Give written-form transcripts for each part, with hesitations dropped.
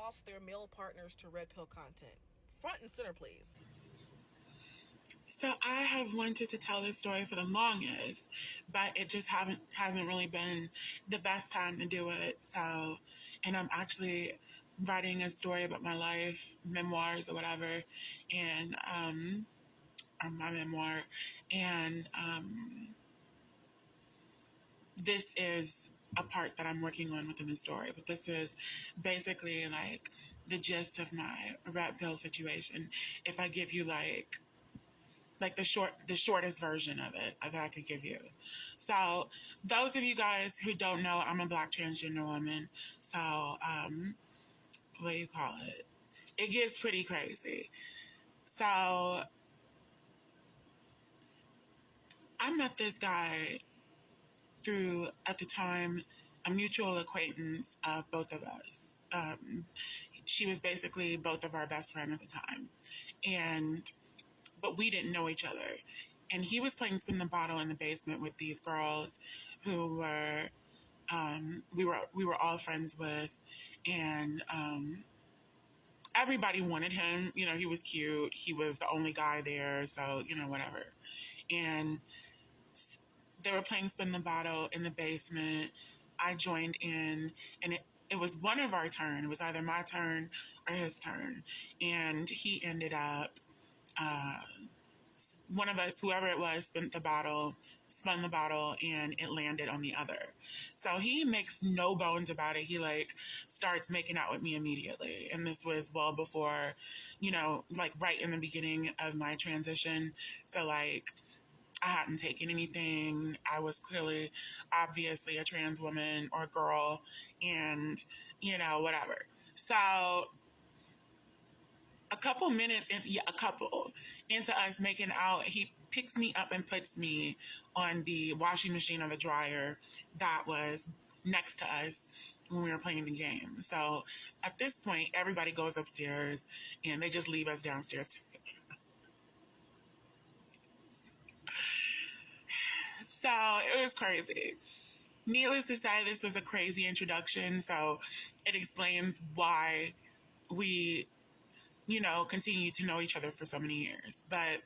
lost their male partners to red pill content? Front and center, please. So I have wanted to tell this story for the longest, but it just hasn't really been the best time to do it. So, and I'm actually writing a story about my life, memoirs or whatever, and or my memoir, and this is a part that I'm working on within the story. But this is basically like the gist of my red pill situation. If I give you like the shortest version of it that I could give you. So those of you guys who don't know, I'm a Black transgender woman. So what do you call it? It gets pretty crazy. So I met this guy through, at the time, a mutual acquaintance of both of us. She was basically both of our best friend at the time, but we didn't know each other. And he was playing spin the bottle in the basement with these girls who were we were all friends with, and everybody wanted him. You know, he was cute. He was the only guy there, so whatever. And they were playing spin the bottle in the basement. I joined in, and it was one of our turn. It was either my turn or his turn, and he ended up. One of us, whoever it was, spun the bottle, and it landed on the other. So he makes no bones about it. He starts making out with me immediately. And this was well before, right in the beginning of my transition. So I hadn't taken anything. I was clearly, obviously a trans woman or girl, and, whatever. So a couple minutes into us making out, he picks me up and puts me on the washing machine or the dryer that was next to us when we were playing the game. So at this point, everybody goes upstairs and they just leave us downstairs. So it was crazy. Needless to say, this was a crazy introduction. So it explains why we continue to know each other for so many years. But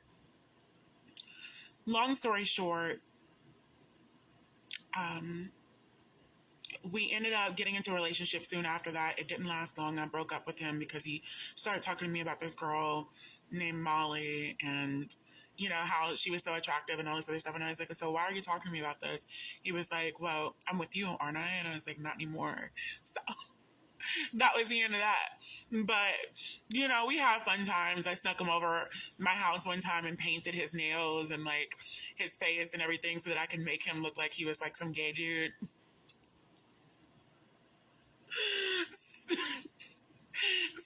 long story short, we ended up getting into a relationship soon after that. It didn't last long. I broke up with him because he started talking to me about this girl named Molly, and how she was so attractive and all this other stuff. And I was like, so why are you talking to me about this? He was like, well, I'm with you, aren't I? And I was like, not anymore. So that was the end of that. But, we had fun times. I snuck him over my house one time and painted his nails and his face and everything so that I could make him look like he was some gay dude.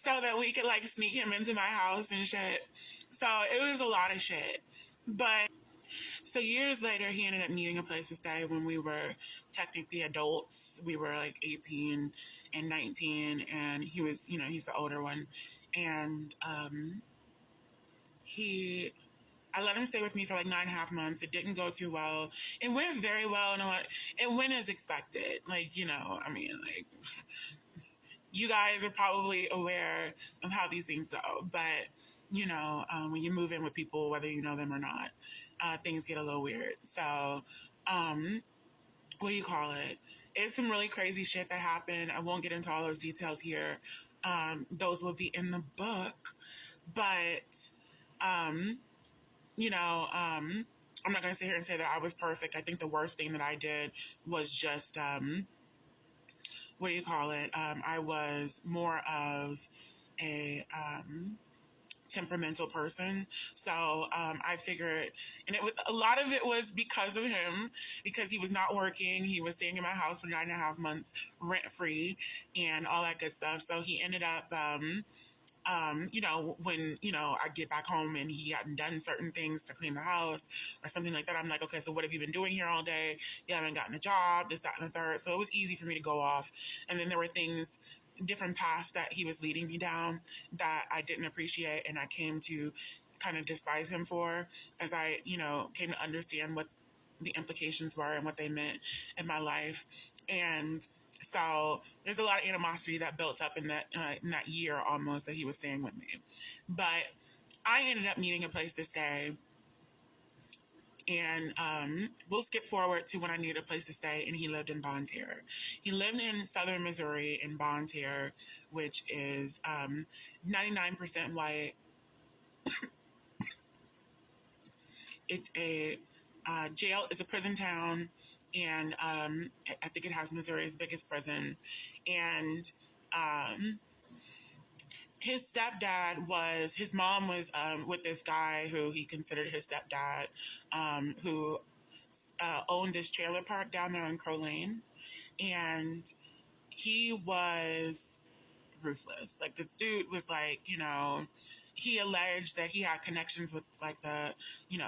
So that we could sneak him into my house and shit. So it was a lot of shit. But so years later, he ended up needing a place to stay when we were technically adults. We were 18 and 19, and he was, he's the older one. And I let him stay with me for 9.5 months. It didn't go too well. It went very well, and it went as expected. You guys are probably aware of how these things go, but when you move in with people, whether you know them or not, things get a little weird. So, what do you call it? It's some really crazy shit that happened. I won't get into all those details here. Those will be in the book, but, I'm not going to sit here and say that I was perfect. I think the worst thing that I did was just, what do you call it? I was more of a temperamental person. So I figured, and a lot of it was because of him, because he was not working. He was staying in my house for 9.5 months rent free and all that good stuff. So he ended up, when, I get back home and he hadn't done certain things to clean the house or something like that, I'm like, okay, so what have you been doing here all day? You haven't gotten a job, this, that, and the third. So it was easy for me to go off. And then there were different paths that he was leading me down that I didn't appreciate. And I came to kind of despise him for, as I, came to understand what the implications were and what they meant in my life. And So there's a lot of animosity that built up in that year almost that he was staying with me. But I ended up needing a place to stay, and we'll skip forward to when I needed a place to stay, and he lived in Bon Terre. He lived in southern Missouri in Bon Terre, which is 99% white. It's a jail, it's a prison town, and I think it has Missouri's biggest prison. And his stepdad was, his mom was with this guy who he considered his stepdad, who owned this trailer park down there on Crow Lane. And he was ruthless. Like, this dude was like, he alleged that he had connections with like the,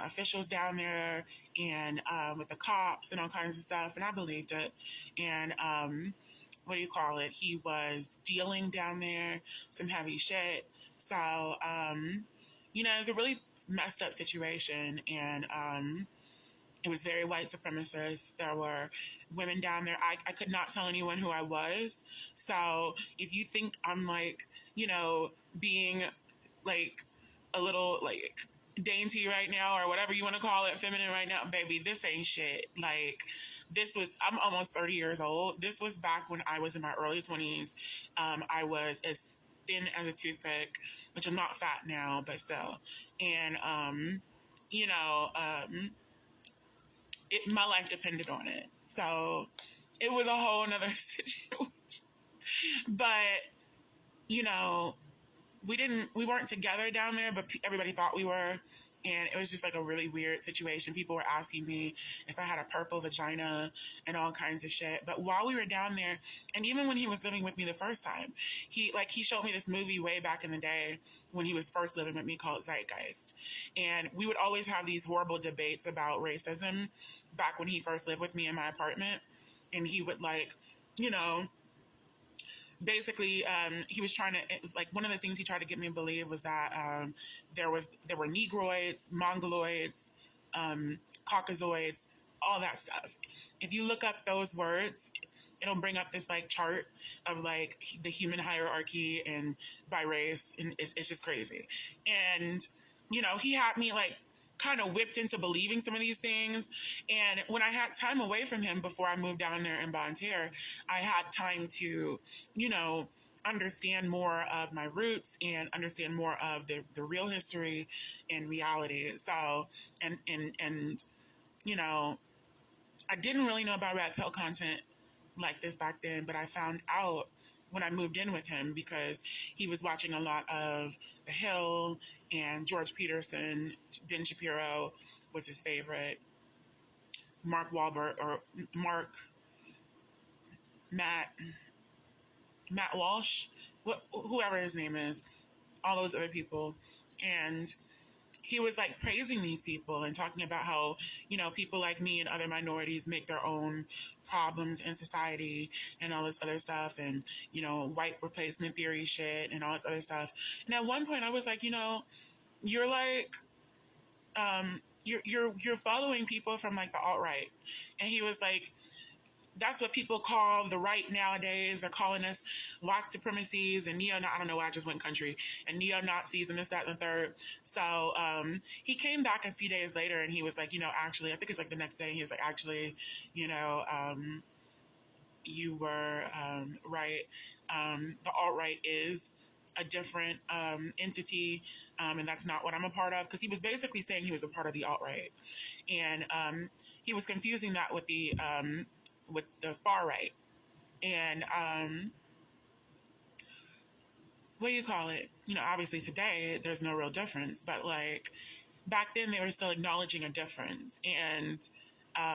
officials down there, and with the cops and all kinds of stuff. And I believed it. And what do you call it? He was dealing down there some heavy shit. So, it was a really messed up situation. And it was very white supremacist. There were women down there. I could not tell anyone who I was. So if you think I'm like, being like a little like dainty right now, or whatever you want to call it, feminine right now, baby, this ain't shit. Like, I'm almost 30 years old. This was back when I was in my early 20s. I was as thin as a toothpick, which I'm not fat now, but still. And, my life depended on it. So it was a whole nother situation. But, we weren't together down there, but everybody thought we were. And it was just like a really weird situation. People were asking me if I had a purple vagina and all kinds of shit. But while we were down there, and even when he was living with me the first time, he showed me this movie way back in the day when he was first living with me called Zeitgeist. And we would always have these horrible debates about racism back when he first lived with me in my apartment. And he would basically, he was trying to, like, one of the things he tried to get me to believe was that there were Negroids, Mongoloids, Caucasoids, all that stuff. If you look up those words, it'll bring up this like chart of like the human hierarchy and by race, and it's just crazy. And he had me like kind of whipped into believing some of these things. And when I had time away from him before I moved down there in Bon Terre, I had time to, understand more of my roots and understand more of the real history and reality. So, and, I didn't really know about red pill content like this back then, but I found out when I moved in with him because he was watching a lot of The Hill and George Peterson. Ben Shapiro was his favorite. Mark Wahlberg or Matt Walsh, whoever his name is, all those other people. And he was like praising these people and talking about how, people like me and other minorities make their own problems in society and all this other stuff, and, white replacement theory shit and all this other stuff. And at one point I was like, you're like, you're following people from like the alt-right. And he was like, that's what people call the right nowadays. They're calling us white supremacies and I don't know why I just went country, and neo-Nazis and this, that, and the third. So he came back a few days later and he was like, actually, I think it's like the next day, he was like, actually, you were right. The alt-right is a different entity, and that's not what I'm a part of. Because he was basically saying he was a part of the alt-right. And he was confusing that with the far right. And what do you call it? Obviously today there's no real difference, but like back then they were still acknowledging a difference. And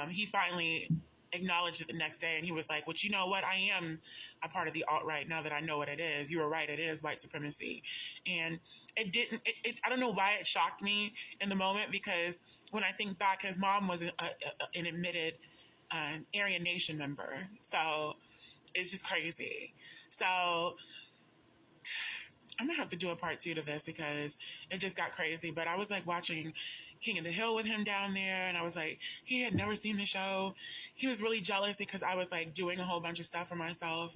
he finally acknowledged it the next day, and he was like, well, you know what? I am a part of the alt-right now that I know what it is. You were right. It is white supremacy. And I don't know why it shocked me in the moment, because when I think back, his mom was an admitted Aryan Nation member. So it's just crazy. So I'm gonna have to do a part 2 to this because it just got crazy. But I was like watching King of the Hill with him down there, and I was like, he had never seen the show. He was really jealous because I was like doing a whole bunch of stuff for myself.